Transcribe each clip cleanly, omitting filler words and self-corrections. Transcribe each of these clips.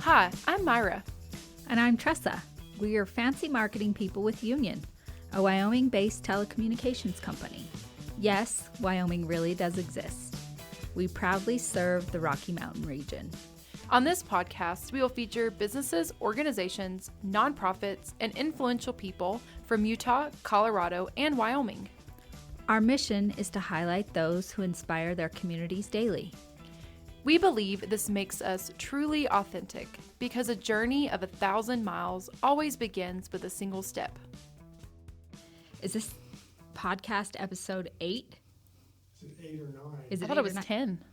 Hi, I'm Myra. And I'm Tressa. We are fancy marketing people with Union, a Wyoming-based telecommunications company. Yes, Wyoming really does exist. We proudly serve the Rocky Mountain region. On this podcast, we will feature businesses, organizations, nonprofits, and influential people from Utah, Colorado, and Wyoming. Our mission is to highlight those who inspire their communities daily. We believe this makes us truly authentic because a journey of 1,000 miles always begins with a single step. Is this podcast episode 8? Is it 8 or 9? Is I it thought 8 it was or 9? 10.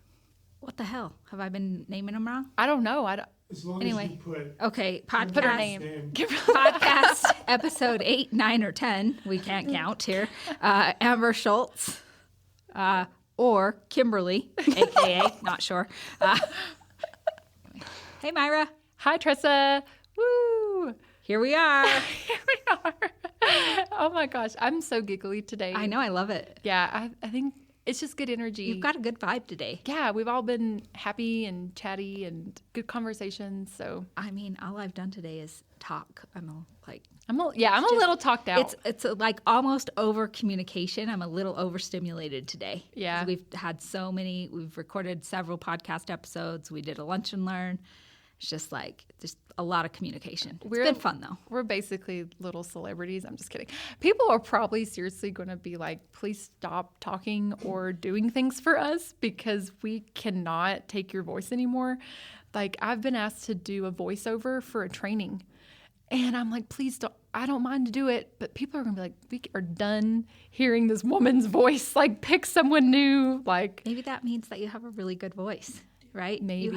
What the hell? Have I been naming them wrong? I don't know. As long Anyway. as you put Okay, podcast. Put her name. Podcast episode 8, 9, or 10. We can't count here. Amber Schultz. Or Kimberly, a.k.a. not sure. Hey, Myra. Hi, Tressa. Woo! Here we are. Here we are. Oh my gosh, I'm so giggly today. I know, I love it. Yeah, I think it's just good energy. You've got a good vibe today. Yeah, we've all been happy and chatty and good conversations. So I mean, all I've done today is talk. I'm I'm a little talked out. It's like almost over communication. I'm a little overstimulated today. Yeah. 'Cause we've had we've recorded several podcast episodes. We did a lunch and learn. It's just a lot of communication. It's been fun though. We're basically little celebrities. I'm just kidding. People are probably seriously going to be like, please stop talking or doing things for us because we cannot take your voice anymore. Like I've been asked to do a voiceover for a training. And I'm like, please don't, I don't mind to do it. But people are going to be like, we are done hearing this woman's voice. Like pick someone new. Like Maybe that means that you have a really good voice, right? Maybe. You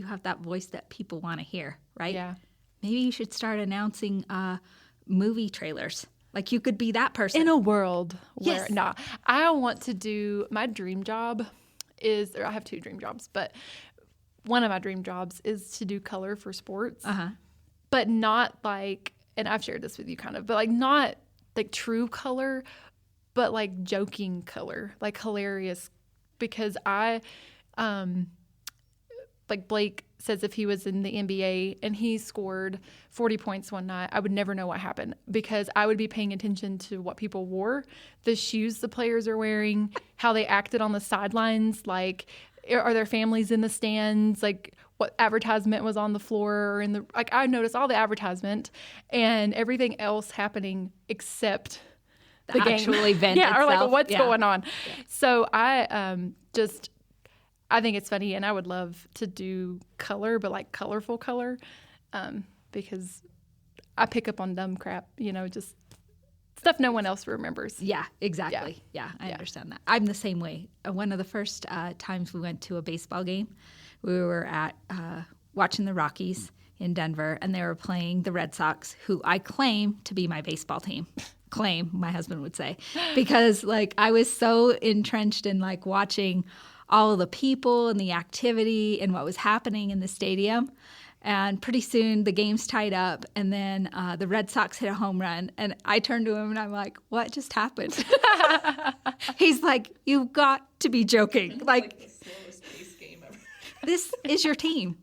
have that voice that people want to hear, right? Yeah. Maybe you should start announcing movie trailers. Like you could be that person. In a world where, Yes. I want to do, my dream job is, or I have 2 dream jobs, but one of my dream jobs is to do color for sports. But not like, and I've shared this with you kind of, but like not like true color, but like joking color, like hilarious. Because like Blake says if he was in the NBA and he scored 40 points one night, I would never know what happened because I would be paying attention to what people wore, the shoes the players are wearing, how they acted on the sidelines, like are their families in the stands, like what advertisement was on the floor or in the, like I noticed all the advertisement and everything else happening except the actual game. event yeah, or like itself. what's Yeah. going on. Yeah. So I think it's funny and I would love to do color, but like colorful color because I pick up on dumb crap, just stuff no one else remembers. Yeah, exactly. Yeah, I understand that. I'm the same way. One of the first times we went to a baseball game, we were at watching the Rockies in Denver, and they were playing the Red Sox, who I claim to be my baseball team. Claim, my husband would say, because like I was so entrenched in like watching all of the people and the activity and what was happening in the stadium. And pretty soon the game's tied up, and then the Red Sox hit a home run. And I turned to him and I'm like, what just happened? He's like, you've got to be joking. Like the slowest pace game ever. This is your team.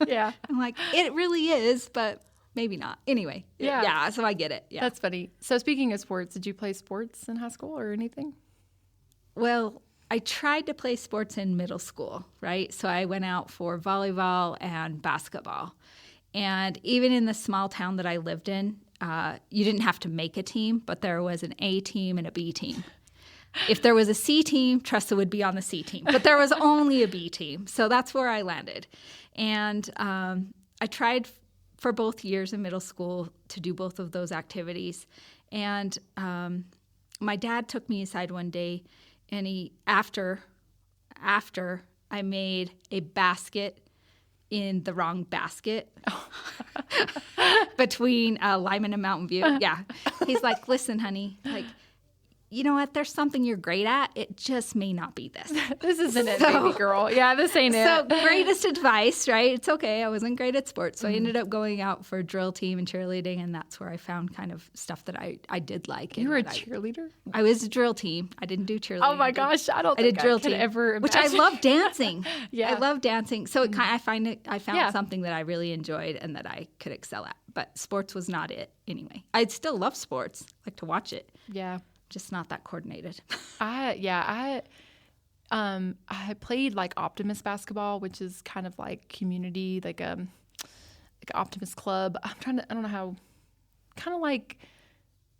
Yeah. I'm like, it really is, but maybe not. Anyway, Yeah. So I get it. Yeah. That's funny. So speaking of sports, did you play sports in high school or anything? Well, I tried to play sports in middle school, right? So I went out for volleyball and basketball. And even in the small town that I lived in, you didn't have to make a team, but there was an A team and a B team. If there was a C team, Tressa would be on the C team. But there was only a B team. So that's where I landed. And I tried for both years in middle school to do both of those activities. And my dad took me aside one day, and after I made a basket in the wrong basket between Lyman and Mountain View. Yeah. He's like, listen, honey, like you know what, there's something you're great at. It just may not be this. This isn't it, baby girl. Yeah, this ain't it. So greatest advice, right? It's okay. I wasn't great at sports. So I ended up going out for drill team and cheerleading, and that's where I found kind of stuff that I did like. You were a cheerleader? I was a drill team. I didn't do cheerleading. Oh my gosh, I don't think I could ever imagine. Which I love dancing. Yeah. I love dancing. So I found something that I really enjoyed and that I could excel at. But sports was not it anyway. I'd still love sports, like to watch it. Yeah. Just not that coordinated. I played like Optimus basketball, which is kind of like community, like Optimus Club. I don't know how, kind of like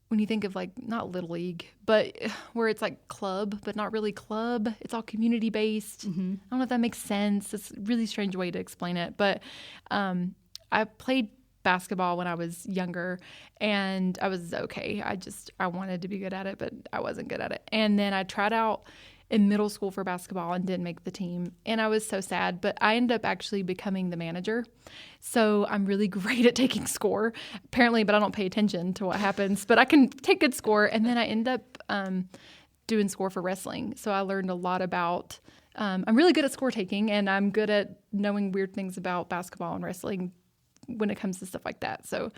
when you think of like not Little League, but where it's like club, but not really club. It's all community based. Mm-hmm. I don't know if that makes sense. It's a really strange way to explain it, but I played basketball when I was younger, and I was okay. I wanted to be good at it, but I wasn't good at it. And then I tried out in middle school for basketball and didn't make the team, and I was so sad, but I ended up actually becoming the manager. So I'm really great at taking score, apparently, but I don't pay attention to what happens, but I can take good score. And then I end up doing score for wrestling. So I learned a lot about I'm really good at score taking, and I'm good at knowing weird things about basketball and wrestling when it comes to stuff like that. So,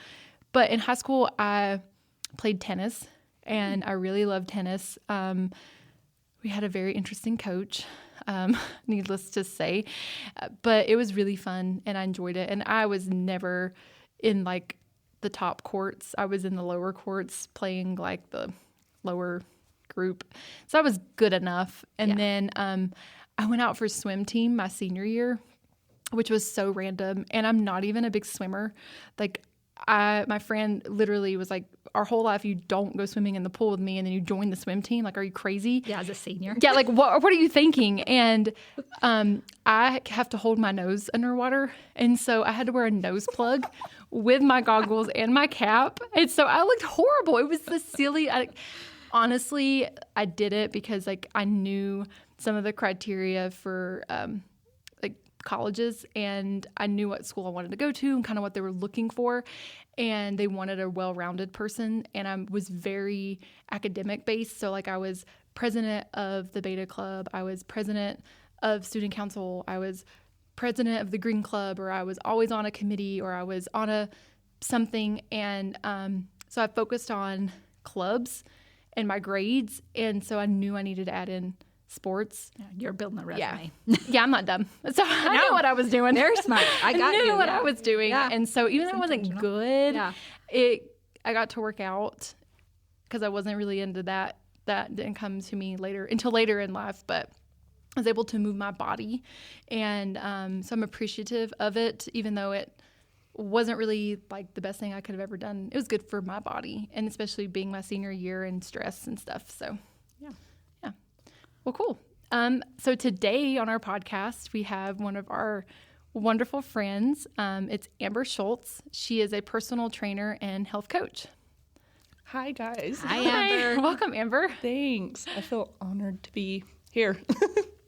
but in high school, I played tennis, and I really loved tennis. We had a very interesting coach, needless to say, but it was really fun, and I enjoyed it. And I was never in like the top courts. I was in the lower courts playing like the lower group. So I was good enough. And then I went out for swim team my senior year, which was so random. And I'm not even a big swimmer. Like my friend literally was like, our whole life, you don't go swimming in the pool with me, and then you join the swim team. Like, are you crazy? Yeah, as a senior. Yeah, like what are you thinking? And I have to hold my nose underwater, and so I had to wear a nose plug with my goggles and my cap, and so I looked horrible. It was the silly. Honestly, I did it because like I knew some of the criteria for colleges, and I knew what school I wanted to go to and kind of what they were looking for, and they wanted a well-rounded person, and I was very academic based. So like I was president of the Beta Club, I was president of student council, I was president of the Green Club, or I was always on a committee, or I was on a something, and so I focused on clubs and my grades, and so I knew I needed to add in sports. Yeah, you're building a resume. Yeah, I'm not dumb. So I knew what I was doing. Very smart. I knew what I was doing. Yeah. And so even though I wasn't good, I got to work out because I wasn't really into that. That didn't come to me until later in life, but I was able to move my body. And so I'm appreciative of it, even though it wasn't really like the best thing I could have ever done. It was good for my body, and especially being my senior year and stress and stuff. So yeah. Well, cool. So today on our podcast, we have one of our wonderful friends. It's Amber Schultz. She is a personal trainer and health coach. Hi, guys. Hi, Amber. Welcome, Amber. Thanks. I feel honored to be here.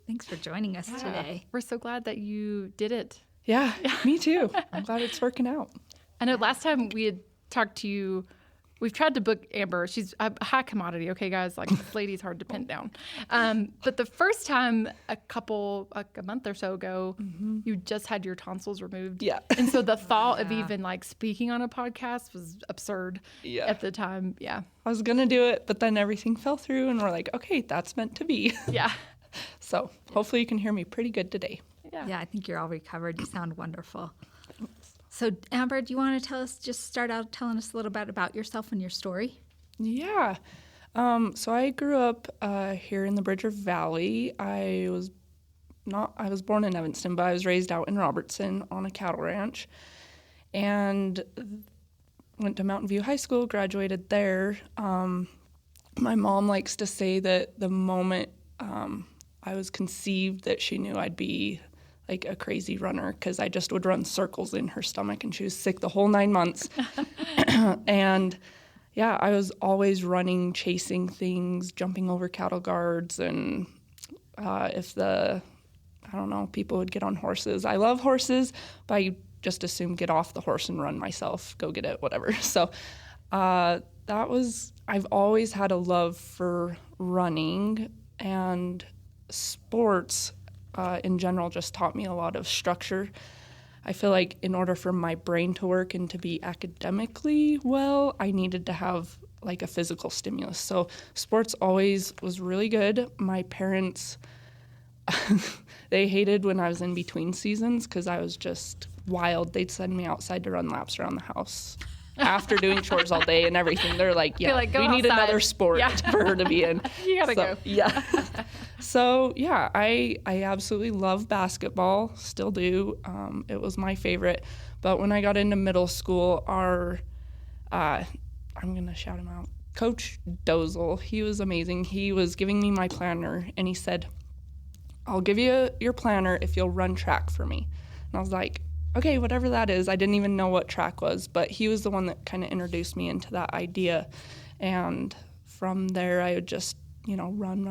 Thanks for joining us today. We're so glad that you did it. Yeah, me too. I'm glad it's working out. I know last time we had talked to you, we've tried to book Amber. She's a high commodity, okay, guys? Like, this lady's hard to pin down. But the first time, a month or so ago, you just had your tonsils removed. Yeah. And so the thought of even, like, speaking on a podcast was absurd at the time. Yeah. I was going to do it, but then everything fell through, and we're like, okay, that's meant to be. Yeah. So hopefully you can hear me pretty good today. Yeah, I think you're all recovered. You sound wonderful. So, Amber, do you want to start out telling us a little bit about yourself and your story? Yeah. So I grew up here in the Bridger Valley. I was born in Evanston, but I was raised out in Robertson on a cattle ranch, and went to Mountain View High School, graduated there. My mom likes to say that the moment I was conceived that she knew I'd be like a crazy runner, because I just would run circles in her stomach, and she was sick the whole 9 months. And yeah, I was always running, chasing things, jumping over cattle guards, and people would get on horses. I love horses, but I just assume get off the horse and run myself, go get it, whatever. So I've always had a love for running, and sports in general just taught me a lot of structure. I feel like in order for my brain to work and to be academically well, I needed to have like a physical stimulus. So sports always was really good. My parents, they hated when I was in between seasons because I was just wild. They'd send me outside to run laps around the house after doing chores all day and everything. They're like, yeah, like, we need outside. another sport for her to be in. You gotta go. Yeah. So, yeah, I absolutely love basketball, still do. It was my favorite. But when I got into middle school, I'm going to shout him out, Coach Dozel, he was amazing. He was giving me my planner, and he said, I'll give you your planner if you'll run track for me. And I was like, okay, whatever that is. I didn't even know what track was, but he was the one that kind of introduced me into that idea. And from there, I would just, run,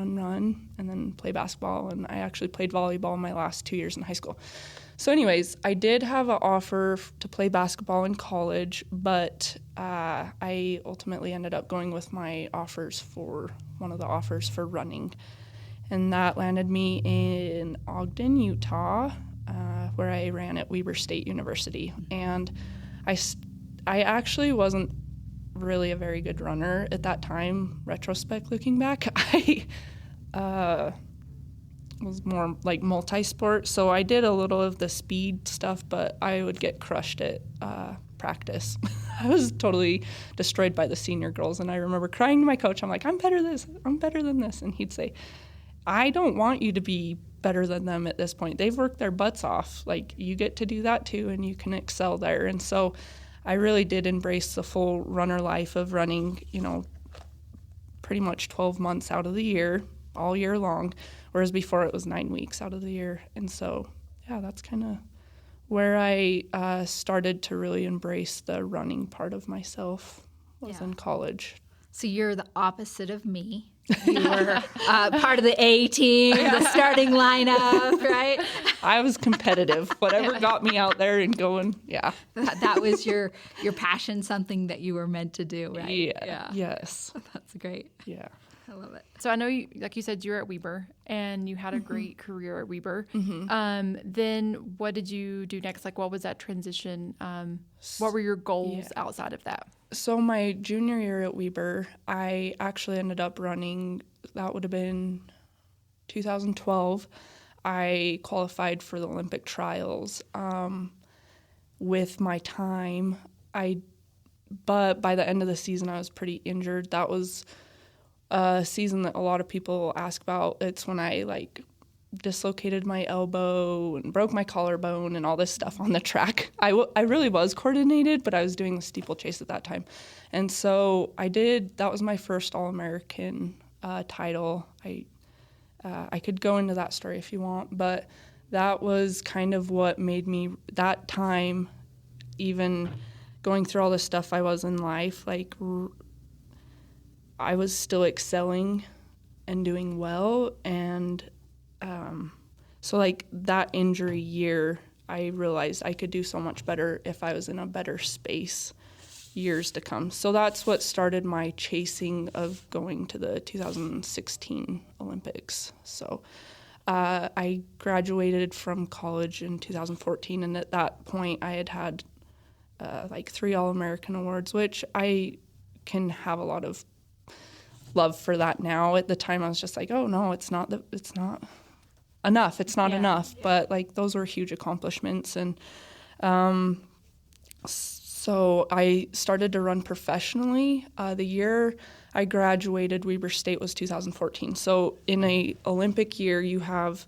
and then play basketball. And I actually played volleyball my last 2 years in high school. So anyways, I did have an offer to play basketball in college, but I ultimately ended up going with one of the offers for running. And that landed me in Ogden, Utah, where I ran at Weber State University. And I actually wasn't really a very good runner at that time, retrospect looking back. I was more like multi-sport, so I did a little of the speed stuff, but I would get crushed at practice. I was totally destroyed by the senior girls, and I remember crying to my coach, I'm like, I'm better than this, and he'd say, I don't want you to be better than them at this point. They've worked their butts off. Like, you get to do that too, and you can excel there. And so I really did embrace the full runner life of running, pretty much 12 months out of the year, all year long, whereas before it was 9 weeks out of the year. And so, yeah, that's kind of where I started to really embrace the running part of myself was in college. So you're the opposite of me. You were part of the A team, the starting lineup, right? I was competitive. Whatever got me out there and going, yeah. That was your passion, something that you were meant to do, right? Yeah. Yes. That's great. Yeah. I love it. So I know you, like you said, you were at Weber and you had a great career at Weber. Then what did you do next? Like, what was that transition? What were your goals outside of that? So my junior year at Weber, I actually ended up running, that would have been 2012. I qualified for the Olympic trials with my time. But by the end of the season, I was pretty injured. That was a season that a lot of people ask about. It's when I dislocated my elbow and broke my collarbone and all this stuff on the track. I really was coordinated, but I was doing the steeplechase at that time. And so that was my first All-American title. I could go into that story if you want, but that was kind of what made me, that time, even going through all the stuff I was in life, I was still excelling and doing well, and so that injury year, I realized I could do so much better if I was in a better space years to come. So that's what started my chasing of going to the 2016 Olympics. So I graduated from college in 2014, and at that point I had 3 All-American awards, which I can have a lot of love for that now. At the time I was just like, oh no, it's not enough. It's not enough. But those were huge accomplishments. And so I started to run professionally. The year I graduated Weber State was 2014. So in a Olympic year, you have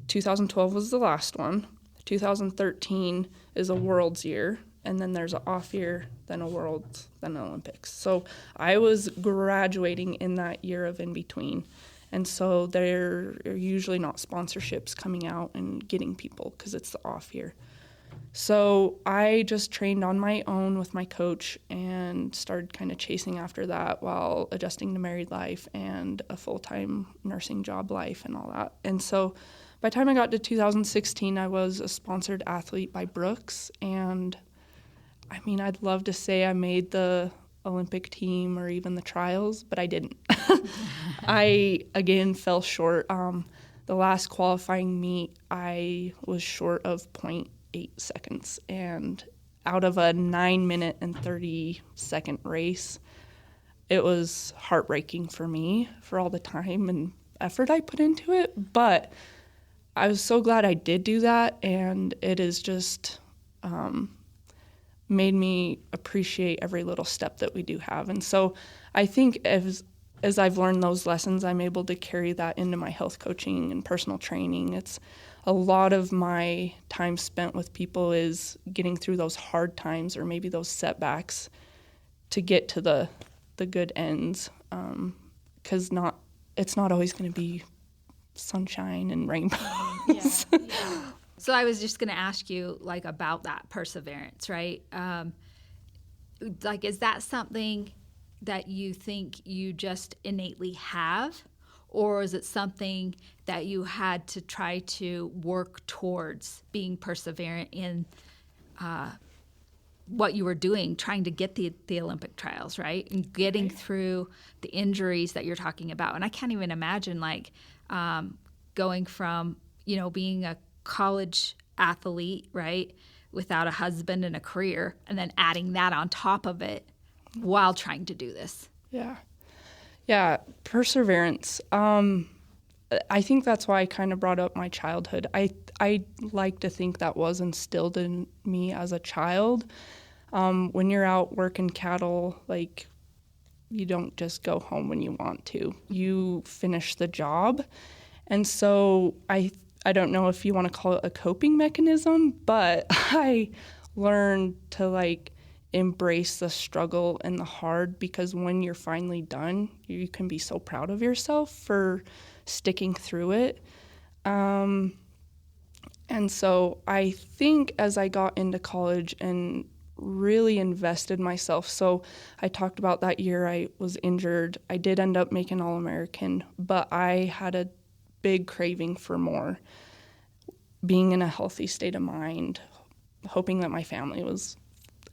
2012 was the last one. 2013 is a World's year. And then there's an off year, then a Worlds, then an Olympics. So I was graduating in that year of in between. And so there are usually not sponsorships coming out and getting people because it's the off year. So I just trained on my own with my coach and started kind of chasing after that while adjusting to married life and a full-time nursing job life and all that. And so by the time I got to 2016, I was a sponsored athlete by Brooks. And I mean, I'd love to say I made the Olympic team or even the trials, but I didn't. I, again, fell short. The last qualifying meet, I was short of 0.8 seconds. And out of a 9-minute and 30-second race, it was heartbreaking for me for all the time and effort I put into it. But I was so glad I did do that, and it has just made me appreciate every little step that we do have. And so I think as I've learned those lessons, I'm able to carry that into my health coaching and personal training. It's a lot of my time spent with people is getting through those hard times or maybe those setbacks to get to the good ends, because it's not always going to be sunshine and rainbows. Yeah. So I was just going to ask you, like, about that perseverance, right? Like, is that something that you think you just innately have, or is it something that you had to try to work towards being perseverant in what you were doing, trying to get the Olympic trials, right? And getting through the injuries that you're talking about. And I can't even imagine, like, going from, being a college athlete, right, without a husband and a career, and then adding that on top of it while trying to do this. Yeah, perseverance. I think that's why I kind of brought up my childhood. I like to think that was instilled in me as a child. When you're out working cattle, like, you don't just go home when you want to. You finish the job. And so I don't know if you want to call it a coping mechanism, but I learned to, like, embrace the struggle and the hard, because when you're finally done, you can be so proud of yourself for sticking through it. And so I think as I got into college and really invested myself, so I talked about that year I was injured. I did end up making All-American, but I had a big craving for more, being in a healthy state of mind, hoping that my family was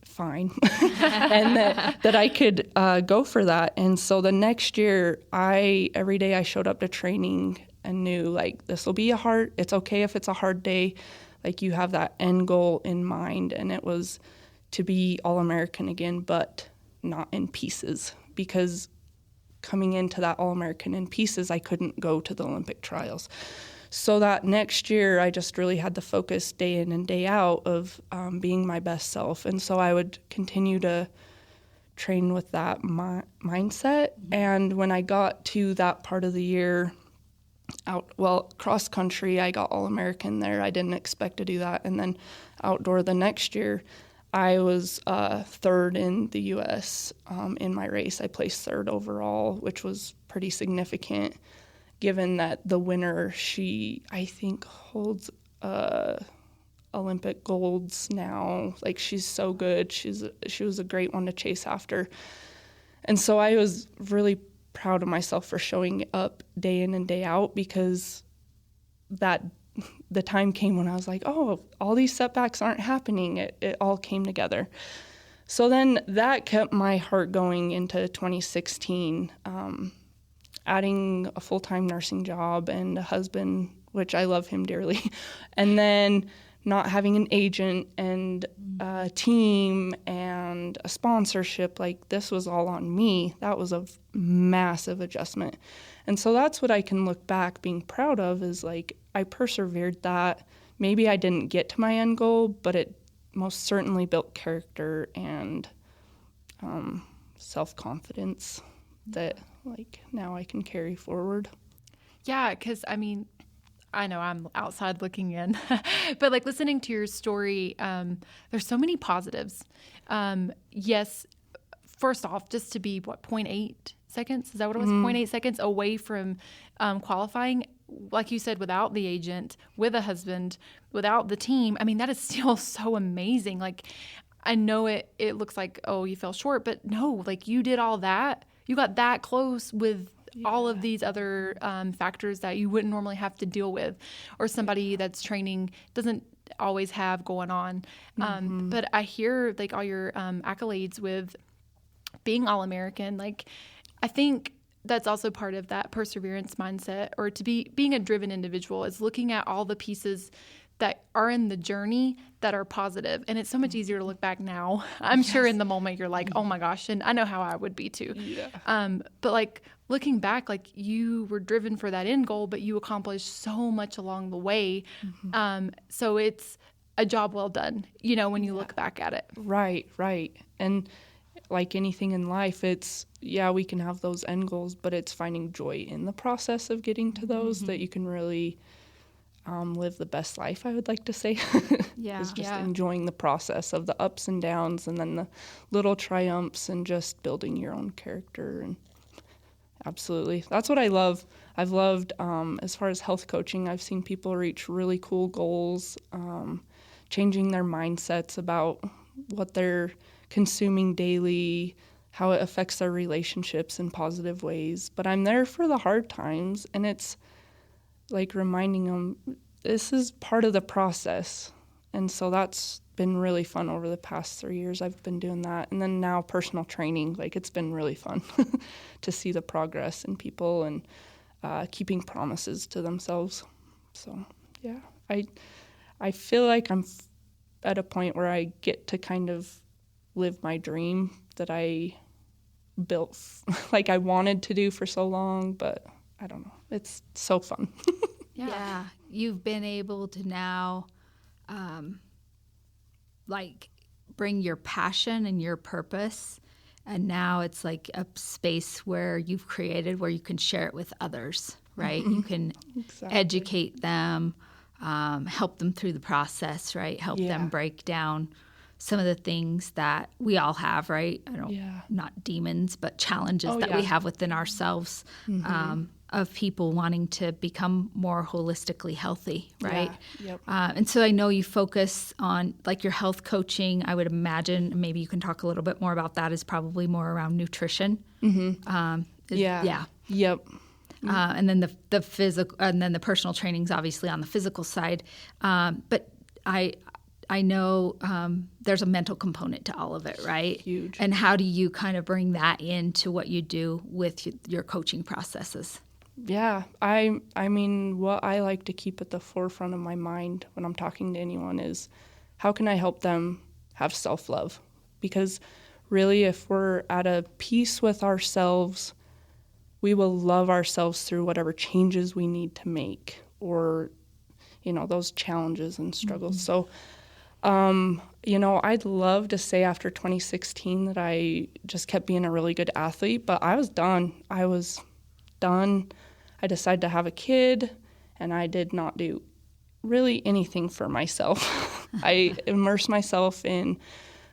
fine and that I could go for that. And so the next year, every day I showed up to training and knew, like, this will be it's okay if it's a hard day. Like, you have that end goal in mind, and it was to be All-American again, but not in pieces, because coming into that All-American in pieces, I couldn't go to the Olympic trials. So that next year, I just really had the focus day in and day out of being my best self. And so I would continue to train with that mindset. And when I got to that part of the year, cross country, I got All-American there. I didn't expect to do that. And then outdoor the next year, I was third in the U.S. In my race. I placed third overall, which was pretty significant, given that the winner, she, I think, holds Olympic golds now. Like, she's so good. She was a great one to chase after. And so I was really proud of myself for showing up day in and day out, because the time came when I was like, oh, all these setbacks aren't happening. It all came together. So then that kept my heart going into 2016. Adding a full-time nursing job and a husband, which I love him dearly, and then not having an agent and a team and a sponsorship, like, this was all on me. That was a massive adjustment. And so that's what I can look back being proud of, is, like, I persevered that. Maybe I didn't get to my end goal, but it most certainly built character and self-confidence that, like, now I can carry forward. Yeah, because, I mean, I know I'm outside looking in, but, like, listening to your story, there's so many positives. Yes, first off, just to be, 0.8 seconds? Is that what it was? 0.8 seconds away from qualifying, like you said, without the agent, with a husband, without the team. I mean, that is still so amazing. Like, I know it looks like, oh, you fell short, but no, like, you did all that. You got that close with all of these other factors that you wouldn't normally have to deal with, or somebody that's training doesn't always have going on. But I hear, like, all your accolades with being All-American. Like, I think that's also part of that perseverance mindset, or being a driven individual, is looking at all the pieces that are in the journey that are positive. And it's so much easier to look back now. I'm sure in the moment you're like, oh my gosh, and I know how I would be too. Yeah. But like looking back, like you were driven for that end goal, but you accomplished so much along the way. So it's a job well done, you know, when you look back at it. Right. And like anything in life, it's, we can have those end goals, but it's finding joy in the process of getting to those that you can really live the best life, I would like to say. Is just enjoying the process of the ups and downs, and then the little triumphs, and just building your own character. And absolutely, that's what I love. I've loved, as far as health coaching, I've seen people reach really cool goals, changing their mindsets about what they're consuming daily, how it affects their relationships in positive ways. But I'm there for the hard times, and it's like reminding them this is part of the process. And so that's been really fun over the past 3 years. I've been doing that. And then now personal training, like it's been really fun to see the progress in people and keeping promises to themselves. So, yeah, I feel like I'm at a point where I get to kind of live my dream that I built, like I wanted to do for so long, but I don't know. It's so fun. Yeah. You've been able to now, like, bring your passion and your purpose, and now it's like a space where you've created where you can share it with others, right? You can educate them, help them through the process, right? Help them break down some of the things that we all have, right? Not demons, but challenges that we have within ourselves, of people wanting to become more holistically healthy, right? And so I know you focus on like your health coaching. I would imagine, maybe you can talk a little bit more about that, is probably more around nutrition. And then the physical, and then the personal training's obviously on the physical side. But I know there's a mental component to all of it, right? Huge. And how do you kind of bring that into what you do with your coaching processes? Yeah, I mean, what I like to keep at the forefront of my mind when I'm talking to anyone is, how can I help them have self-love? Because really, if we're at a peace with ourselves, we will love ourselves through whatever changes we need to make, or, you know, those challenges and struggles. So, you know, I'd love to say after 2016 that I just kept being a really good athlete, but I was done. I decided to have a kid, and I did not do really anything for myself. I immersed myself in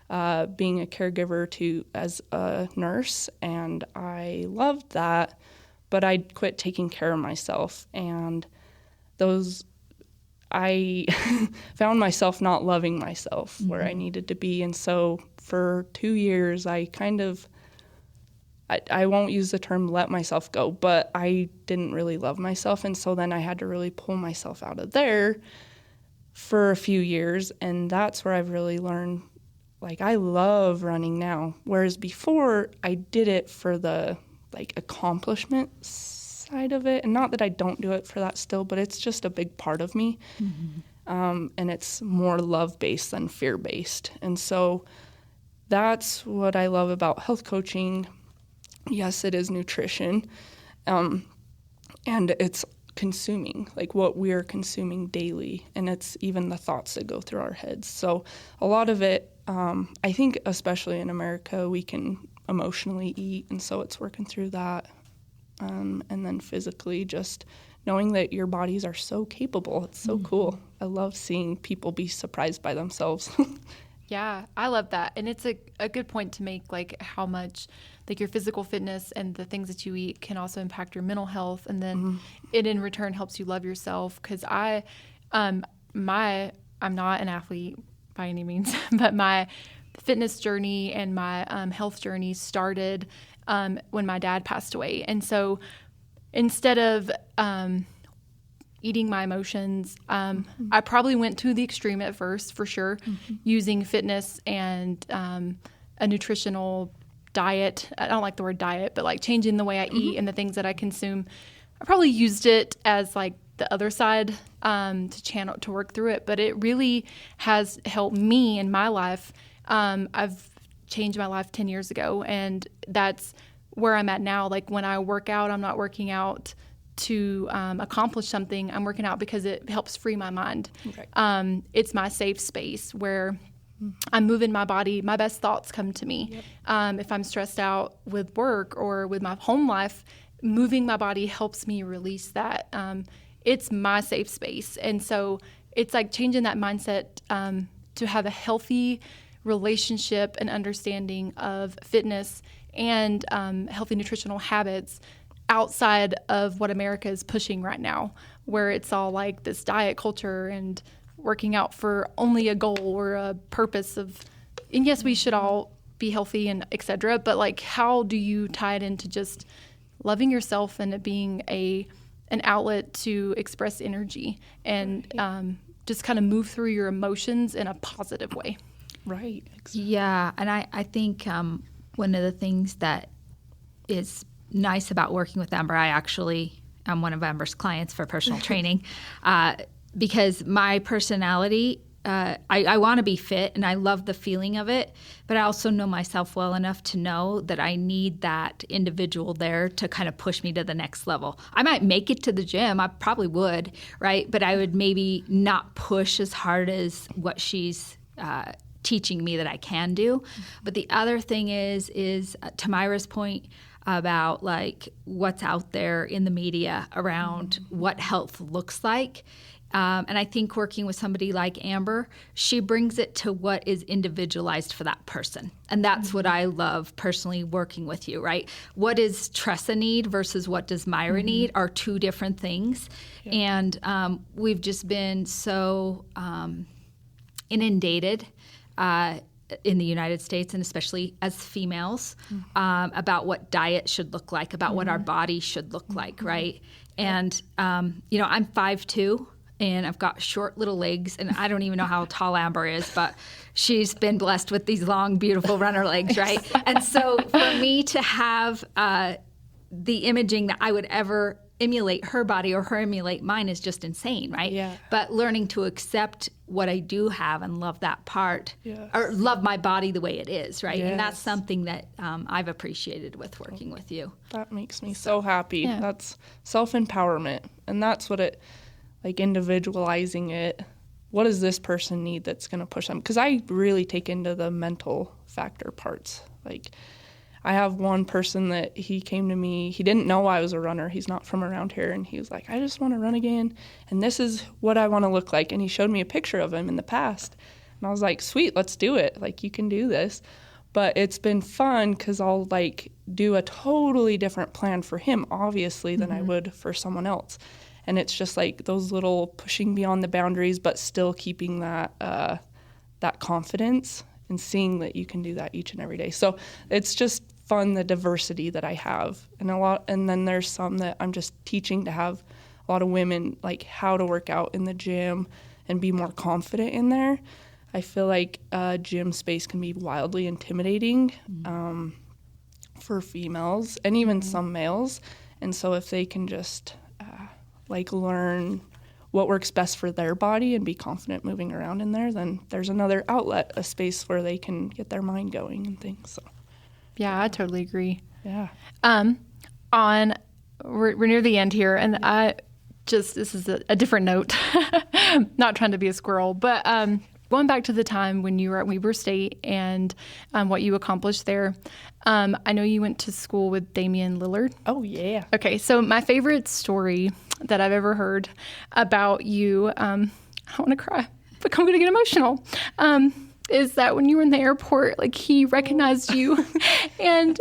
being a caregiver as a nurse, and I loved that, but I quit taking care of myself, and I found myself not loving myself where I needed to be. And so for 2 years, I won't use the term let myself go, but I didn't really love myself. And so then I had to really pull myself out of there for a few years. And that's where I've really learned, like, I love running now. Whereas before, I did it for the, like, accomplishment side of it. And not that I don't do it for that still, but it's just a big part of me. And it's more love-based than fear-based. And so that's what I love about health coaching. Yes, it is nutrition, and it's consuming, like what we're consuming daily, and it's even the thoughts that go through our heads. So a lot of it, I think especially in America, we can emotionally eat, and so it's working through that. And then physically, just knowing that your bodies are so capable. It's so cool. I love seeing people be surprised by themselves. Yeah, I love that. And it's a good point to make, like how much like your physical fitness and the things that you eat can also impact your mental health. And then it in return helps you love yourself. Because I'm not an athlete by any means, but my fitness journey and my health journey started when my dad passed away. And so instead of eating my emotions, I probably went to the extreme at first, for sure, using fitness and a nutritional diet. I don't like the word diet, but like changing the way I eat and the things that I consume. I probably used it as like the other side to work through it, but it really has helped me in my life. I've changed my life 10 years ago, and that's where I'm at now. Like when I work out, I'm not working out to accomplish something. I'm working out because it helps free my mind. Right. It's my safe space where I'm moving my body. My best thoughts come to me. Yep. If I'm stressed out with work or with my home life, moving my body helps me release that. It's my safe space. And so it's like changing that mindset to have a healthy relationship and understanding of fitness and healthy nutritional habits outside of what America is pushing right now, where it's all like this diet culture and working out for only a goal or a purpose of, and yes, we should all be healthy and et cetera, but like how do you tie it into just loving yourself and it being an outlet to express energy and just kind of move through your emotions in a positive way? Right. Exactly. Yeah, and I think one of the things that is nice about working with Amber, I'm one of Amber's clients for personal training, because my personality, I want to be fit and I love the feeling of it, but I also know myself well enough to know that I need that individual there to kind of push me to the next level. I might make it to the gym, I probably would, right? But I would maybe not push as hard as what she's teaching me that I can do. But the other thing is to Myra's point about like what's out there in the media around what health looks like. And I think working with somebody like Amber, she brings it to what is individualized for that person. And that's what I love personally working with you, right? What does Tressa need versus what does Myra need are two different things. Yeah. And we've just been so inundated in the United States, and especially as females, about what diet should look like, about what our body should look like, right? And, I'm 5'2", and I've got short little legs, and I don't even know how tall Amber is, but she's been blessed with these long, beautiful runner legs, right? And so for me to have the imaging that I would ever emulate her body or her emulate mine is just insane, right? Yeah. But learning to accept what I do have and love that part, or love my body the way it is, right? Yes. And that's something that I've appreciated with working with you. That makes me so happy. Yeah. That's self-empowerment, and that's what it, like individualizing it. What does this person need that's going to push them? Because I really take into the mental factor parts. Like, I have one person that he came to me, he didn't know I was a runner. He's not from around here. And he was like, I just want to run again. And this is what I want to look like. And he showed me a picture of him in the past. And I was like, sweet, let's do it. Like, you can do this. But it's been fun because I'll like do a totally different plan for him, obviously, than I would for someone else. And it's just like those little pushing beyond the boundaries, but still keeping that that confidence and seeing that you can do that each and every day. So it's just fun, the diversity that I have. And then there's some that I'm just teaching to have a lot of women, like how to work out in the gym and be more confident in there. I feel like gym space can be wildly intimidating for females and even some males. And so if they can just learn what works best for their body and be confident moving around in there, then there's another outlet, a space where they can get their mind going and things. So. Yeah, I totally agree. Yeah. We're near the end here, and this is a different note. Not trying to be a squirrel, but going back to the time when you were at Weber State and what you accomplished there. I know you went to school with Damian Lillard. Oh, yeah. Okay, so my favorite story that I've ever heard about you, I want to cry, but I'm going to get emotional, is that when you were in the airport, like he recognized you. And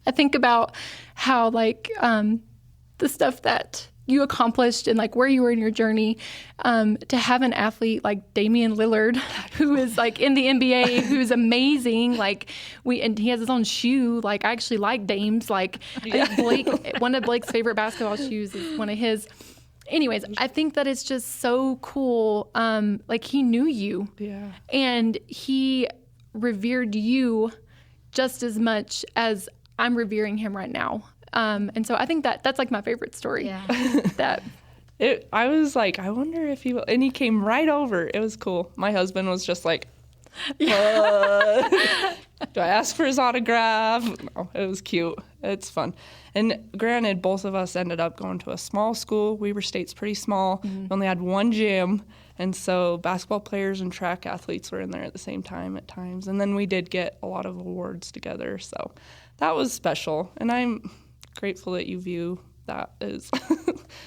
I think about how the stuff that you accomplished and like where you were in your journey, to have an athlete like Damian Lillard, who is like in the NBA, who's amazing. And he has his own shoe. Like, I actually like Dame's. Like, I think Blake, one of Blake's favorite basketball shoes is one of his. Anyways, I think that it's just so cool. Like, he knew you. Yeah. And he revered you just as much as I'm revering him right now. And so I think that's like my favorite story. Yeah. That I was like, I wonder if he will. And he came right over. It was cool. My husband was just like, do I ask for his autograph? No, it was cute. It's fun. And granted, both of us ended up going to a small school. Weber State's pretty small. We only had one gym. And so basketball players and track athletes were in there at the same time at times. And then we did get a lot of awards together. So that was special. And I'm grateful that you view that as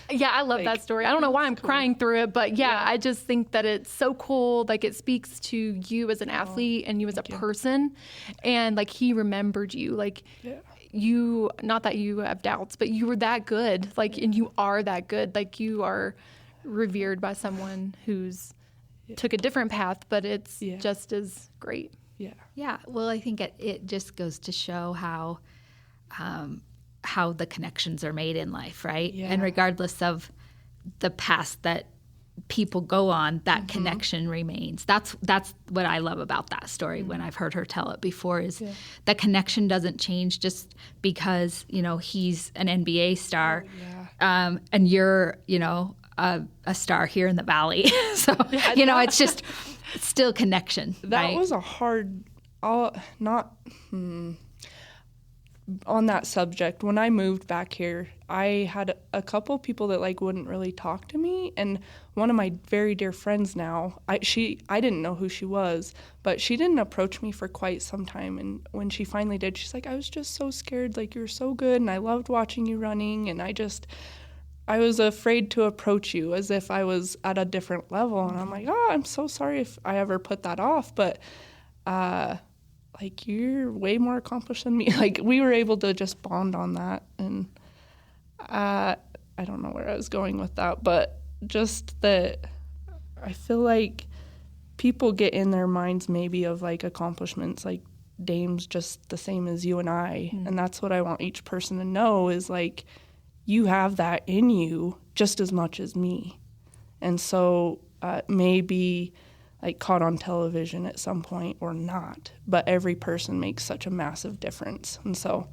yeah, I love that story. I don't know why I'm crying through it, but yeah, I just think that it's so cool. Like, it speaks to you as an athlete and you as a person. And like, he remembered you. Like, you, not that you have doubts, but you were that good. Like, and you are that good. Like, you are revered by someone who's took a different path, but it's just as great. Yeah. Well, I think it just goes to show how the connections are made in life, right? Yeah. And regardless of the past that people go on, that connection remains. That's what I love about that story when I've heard her tell it before, is that connection doesn't change just because, he's an NBA star and you're, a star here in the Valley. So, it's still connection. That was a hard, on that subject, when I moved back here, I had a couple people that wouldn't really talk to me, and one of my very dear friends now, I didn't know who she was, but she didn't approach me for quite some time, and when she finally did, she's like, I was just so scared, you were so good, and I loved watching you running, and I was afraid to approach you as if I was at a different level, and I'm like, I'm so sorry if I ever put that off, but you're way more accomplished than me. We were able to just bond on that. And I don't know where I was going with that, but just that I feel like people get in their minds maybe of accomplishments, Dame's just the same as you and I. And that's what I want each person to know is you have that in you just as much as me. And so maybe caught on television at some point or not, but every person makes such a massive difference. And so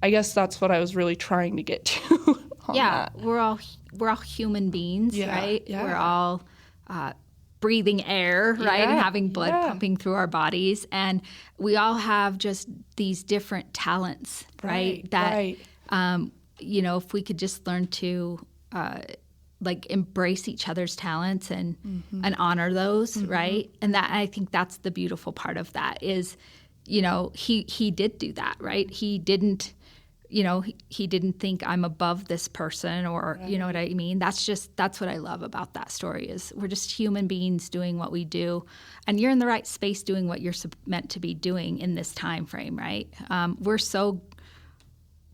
I guess that's what I was really trying to get to. That. We're all human beings, right? Yeah. We're all breathing air, right? And having blood pumping through our bodies. And we all have just these different talents, right? If we could just learn to embrace each other's talents and honor those, right? And I think that's the beautiful part of that is, he did do that, right? He didn't, he didn't think I'm above this person or, you know what I mean? That's what I love about that story is we're just human beings doing what we do, and you're in the right space doing what you're meant to be doing in this time frame, right? We're so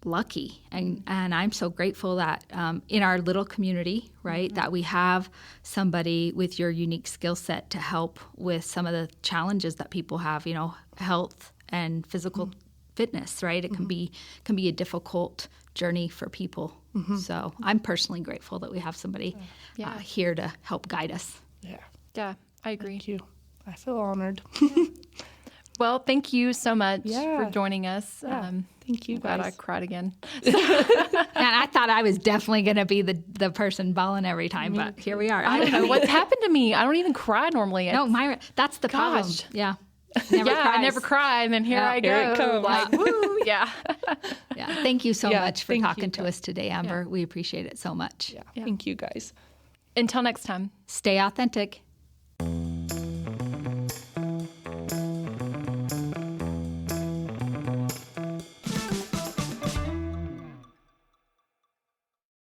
lucky, and I'm so grateful that in our little community, right, that we have somebody with your unique skill set to help with some of the challenges that people have, health and physical fitness, right? It can be a difficult journey for people. So I'm personally grateful that we have somebody here to help guide us. Yeah, I agree. Thank you. I feel honored. Well, thank you so much for joining us. Thank you, I'm glad I cried again. And I thought I was definitely going to be the person bawling every time, but here we are. I don't know what's happened to me. I don't even cry normally. No, Myra, that's the problem. Yeah. I never cry, and then here I go. Here it comes. Woo, yeah. Thank you so much for talking to us today, Amber. We appreciate it so much. Thank you, guys. Until next time. Stay authentic.